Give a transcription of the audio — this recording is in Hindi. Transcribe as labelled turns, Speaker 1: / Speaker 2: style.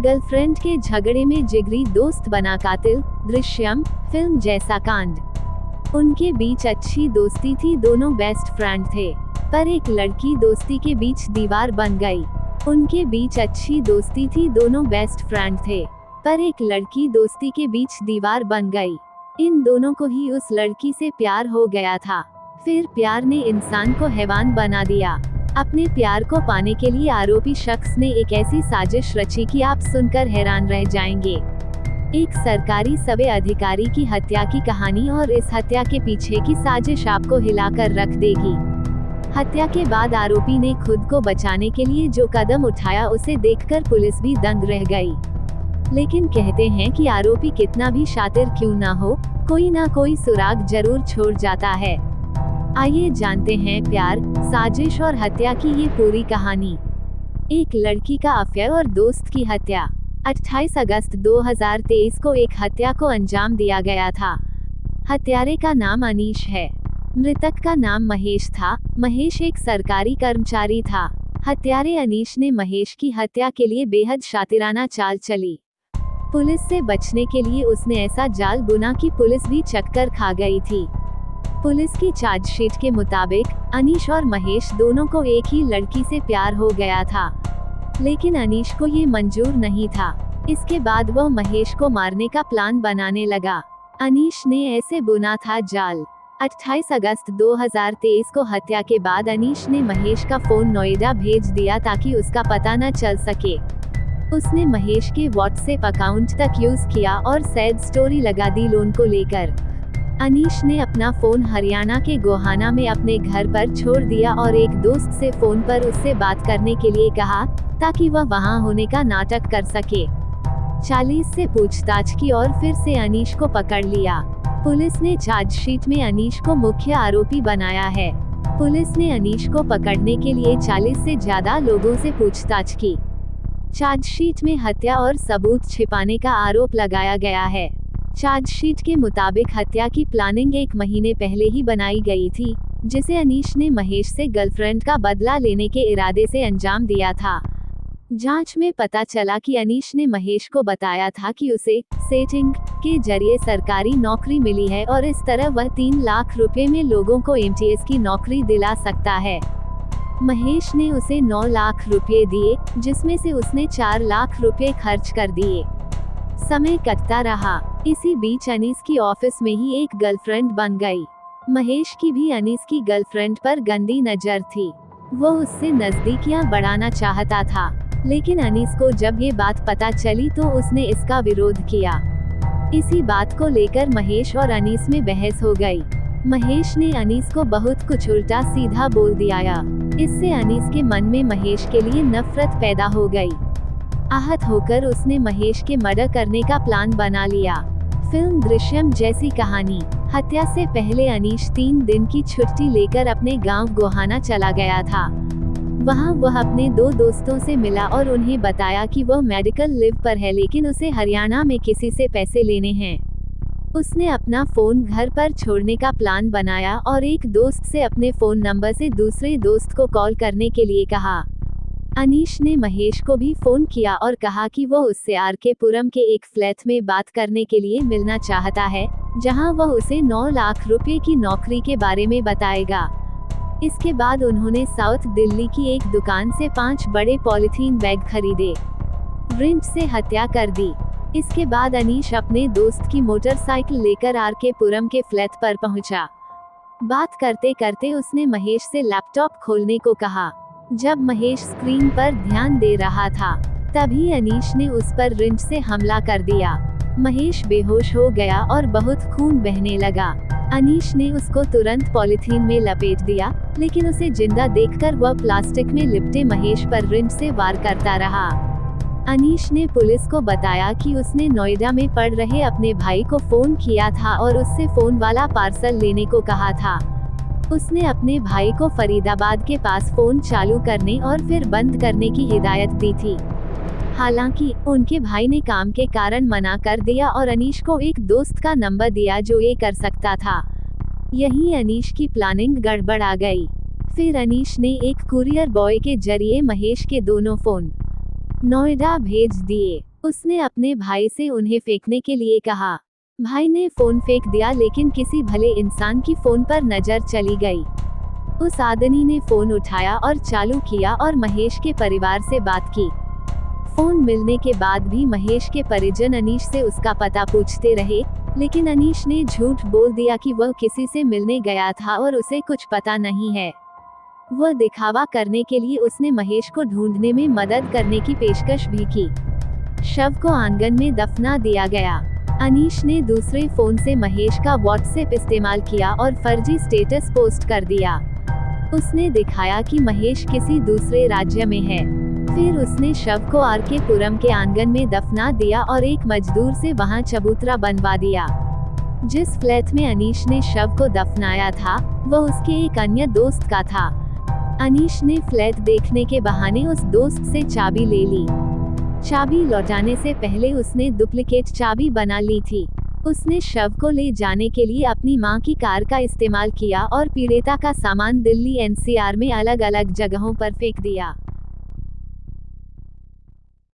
Speaker 1: गर्लफ्रेंड के झगड़े में जिगरी दोस्त बना कातिल, दृश्यम फिल्म जैसा कांड। उनके बीच अच्छी दोस्ती थी, दोनों बेस्ट फ्रेंड थे, पर एक लड़की दोस्ती के बीच दीवार बन गई। उनके बीच अच्छी दोस्ती थी, दोनों बेस्ट फ्रेंड थे, पर एक लड़की दोस्ती के बीच दीवार बन गई। इन दोनों को ही उस लड़की से प्यार हो गया था। फिर प्यार ने इंसान को हैवान बना दिया। अपने प्यार को पाने के लिए आरोपी शख्स ने एक ऐसी साजिश रची कि आप सुनकर हैरान रह जाएंगे। एक सरकारी सर्वे अधिकारी की हत्या की कहानी और इस हत्या के पीछे की साजिश आपको हिलाकर रख देगी। हत्या के बाद आरोपी ने खुद को बचाने के लिए जो कदम उठाया उसे देखकर पुलिस भी दंग रह गई। लेकिन कहते हैं कि आरोपी कितना भी शातिर क्यों ना हो, कोई ना कोई सुराग जरूर छोड़ जाता है। आइए जानते हैं प्यार, साजिश और हत्या की ये पूरी कहानी। एक लड़की का अफेयर और दोस्त की हत्या। 28 अगस्त 2023 को एक हत्या को अंजाम दिया गया था। हत्यारे का नाम अनीश है। मृतक का नाम महेश था। महेश एक सरकारी कर्मचारी था। हत्यारे अनीश ने महेश की हत्या के लिए बेहद शातिराना चाल चली। पुलिस से बचने के लिए उसने ऐसा जाल बुना कि पुलिस भी चक्कर खा गई थी। पुलिस की चार्जशीट के मुताबिक अनीश और महेश दोनों को एक ही लड़की से प्यार हो गया था, लेकिन अनीश को ये मंजूर नहीं था। इसके बाद वह महेश को मारने का प्लान बनाने लगा। अनीश ने ऐसे बुना था जाल। 28 अगस्त 2023 को हत्या के बाद अनीश ने महेश का फोन नोएडा भेज दिया ताकि उसका पता न चल सके। उसने महेश के व्हाट्सएप अकाउंट तक यूज किया और सैड स्टोरी लगा दी लोन को लेकर। अनीश ने अपना फोन हरियाणा के गोहाना में अपने घर पर छोड़ दिया और एक दोस्त से फोन पर उससे बात करने के लिए कहा ताकि वह वहां होने का नाटक कर सके। 40 से पूछताछ की और फिर से अनीश को पकड़ लिया। पुलिस ने चार्जशीट में अनीश को मुख्य आरोपी बनाया है। पुलिस ने अनीश को पकड़ने के लिए 40 से ज्यादा लोगों से पूछताछ की। चार्जशीट में हत्या और सबूत छिपाने का आरोप लगाया गया है। चार्जशीट के मुताबिक हत्या की प्लानिंग 1 महीने पहले ही बनाई गई थी, जिसे अनीश ने महेश से गर्लफ्रेंड का बदला लेने के इरादे से अंजाम दिया था। जांच में पता चला कि अनीश ने महेश को बताया था कि उसे सेटिंग के जरिए सरकारी नौकरी मिली है और इस तरह वह 3 लाख रुपए में लोगों को एमटीएस की नौकरी दिला सकता है। महेश ने उसे 9 लाख रुपए दिए, जिसमें से उसने 4 लाख रुपए खर्च कर दिए। समय कटता रहा। इसी बीच अनीस की ऑफिस में ही एक गर्लफ्रेंड बन गई। महेश की भी अनीस की गर्लफ्रेंड पर गंदी नजर थी। वो उससे नजदीकियां बढ़ाना चाहता था, लेकिन अनीस को जब ये बात पता चली तो उसने इसका विरोध किया। इसी बात को लेकर महेश और अनीस में बहस हो गई। महेश ने अनीस को बहुत कुछ उल्टा सीधा बोल दिया। इससे अनीस के मन में महेश के लिए नफरत पैदा हो गई। आहत होकर उसने महेश के मर्डर करने का प्लान बना लिया। फिल्म दृश्यम जैसी कहानी। हत्या से पहले अनीश 3 दिन की छुट्टी लेकर अपने गांव गोहाना चला गया था। वहां वह अपने 2 दोस्तों से मिला और उन्हें बताया कि वह मेडिकल लीव पर है, लेकिन उसे हरियाणा में किसी से पैसे लेने हैं। उसने अपना फोन घर पर छोड़ने का प्लान बनाया और एक दोस्त से अपने फोन नंबर से दूसरे दोस्त को कॉल करने के लिए कहा। अनीश ने महेश को भी फोन किया और कहा कि वो उससे आरके पुरम के एक फ्लैट में बात करने के लिए मिलना चाहता है, जहां वह उसे 9 लाख रुपए की नौकरी के बारे में बताएगा। इसके बाद उन्होंने साउथ दिल्ली की एक दुकान से 5 बड़े पॉलीथीन बैग खरीदे। रिंच से हत्या कर दी। इसके बाद अनीश अपने दोस्त की मोटरसाइकिल लेकर आरके पुरम के फ्लैट पर पहुंचा। बात करते करते उसने महेश से लैपटॉप खोलने को कहा। जब महेश स्क्रीन पर ध्यान दे रहा था, तभी अनीश ने उस पर रिंच से हमला कर दिया। महेश बेहोश हो गया और बहुत खून बहने लगा। अनीश ने उसको तुरंत पॉलीथीन में लपेट दिया, लेकिन उसे जिंदा देखकर वह प्लास्टिक में लिपटे महेश पर रिंच से वार करता रहा। अनीश ने पुलिस को बताया कि उसने नोएडा में पढ़ रहे अपने भाई को फोन किया था और उससे फोन वाला पार्सल लेने को कहा था। उसने अपने भाई को फरीदाबाद के पास फोन चालू करने और फिर बंद करने की हिदायत दी थी। हालांकि उनके भाई ने काम के कारण मना कर दिया और अनीश को एक दोस्त का नंबर दिया जो ये कर सकता था। यही अनीश की प्लानिंग गड़बड़ा गई। फिर अनीश ने एक कुरियर बॉय के जरिए महेश के दोनों फोन नोएडा भेज दिए। उसने अपने भाई से उन्हें फेंकने के लिए कहा। भाई ने फोन फेंक दिया, लेकिन किसी भले इंसान की फोन पर नजर चली गई। उस आदमी ने फोन उठाया और चालू किया और महेश के परिवार से बात की। फोन मिलने के बाद भी महेश के परिजन अनीश से उसका पता पूछते रहे, लेकिन अनीश ने झूठ बोल दिया कि वह किसी से मिलने गया था और उसे कुछ पता नहीं है। वह दिखावा करने के लिए उसने महेश को ढूंढने में मदद करने की पेशकश भी की। शव को आंगन में दफना दिया गया। अनीश ने दूसरे फोन से महेश का व्हाट्सएप इस्तेमाल किया और फर्जी स्टेटस पोस्ट कर दिया। उसने दिखाया कि महेश किसी दूसरे राज्य में है। फिर उसने शव को आर.के. पुरम के आंगन में दफना दिया और एक मजदूर से वहां चबूतरा बनवा दिया। जिस फ्लैट में अनीश ने शव को दफनाया था, वह उसके एक अन्य दोस्त का था। अनीश ने फ्लैट देखने के बहाने उस दोस्त से चाबी ले ली। चाबी लौटाने से पहले उसने डुप्लीकेट चाबी बना ली थी। उसने शव को ले जाने के लिए अपनी मां की कार का इस्तेमाल किया और पीड़िता का सामान दिल्ली एनसीआर में अलग अलग जगहों पर फेंक दिया।